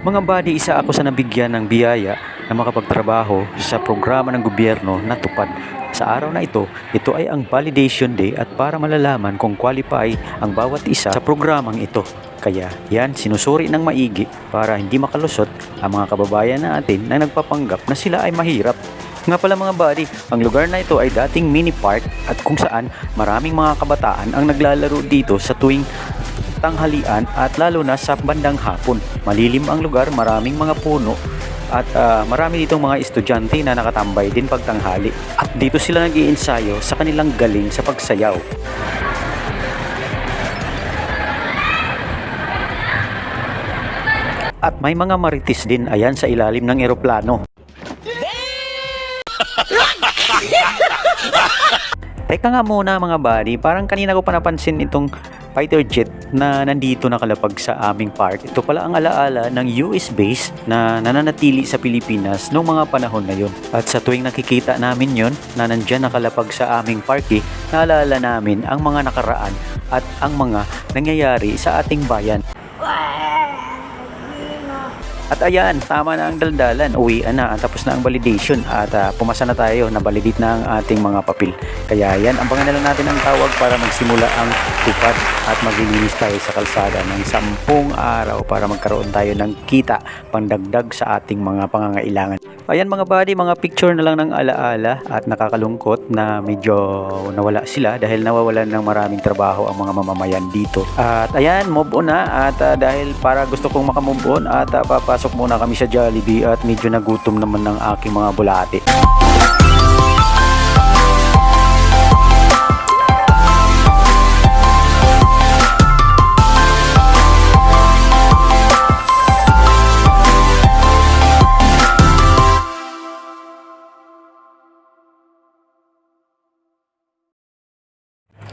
Mga buddy, isa ako sa nabigyan ng biyaya na makapagtrabaho sa programa ng gobyerno na tupad. Sa araw na ito ay ang validation day at para malalaman kung qualify ang bawat isa sa programang ito. Kaya yan, sinusuri ng maigi para hindi makalusot ang mga kababayan natin na nagpapanggap na sila ay mahirap. Nga pala mga buddy, ang lugar na ito ay dating mini park at kung saan maraming mga kabataan ang naglalaro dito sa tuwing tanghalian at lalo na sa bandang hapon. Malilim ang lugar, maraming mga puno at marami ditong mga estudyante na nakatambay din pagtanghali. At dito sila nag-iensayo sa kanilang galing sa pagsayaw. At may mga marites din ayan sa ilalim ng eroplano. Teka nga muna mga buddy, parang kanina ko pa napansin itong fighter jet na nandito nakalapag sa aming park. Ito pala ang alaala ng US base na nananatili sa Pilipinas noong mga panahon na yun. At sa tuwing nakikita namin yon na nandyan nakalapag sa aming park, naalala namin ang mga nakaraan at ang mga nangyayari sa ating bayan. At ayan, tama na ang daldalan, uwian na, tapos na ang validation at pumasa na tayo, na-validate na ang ating mga papel. Kaya yan, abangan na lang natin ang tawag para magsimula ang tupad at maglilinis tayo sa kalsada ng 10 araw para magkaroon tayo ng kita pangdagdag sa ating mga pangangailangan. Ayan mga buddy, mga picture na lang ng alaala at nakakalungkot na medyo nawala sila dahil nawawalan ng maraming trabaho ang mga mamamayan dito. At ayan, move on na at dahil para gusto kong makamove on at papasok muna kami sa Jollibee at medyo nagutom naman ng aking mga bulate.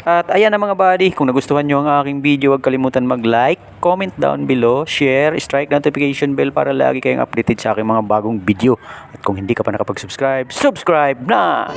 At ayan na mga buddy, kung nagustuhan nyo ang aking video, huwag kalimutan mag-like, comment down below, share, strike notification bell para lagi kayong updated sa aking mga bagong video. At kung hindi ka pa nakapag-subscribe, subscribe na!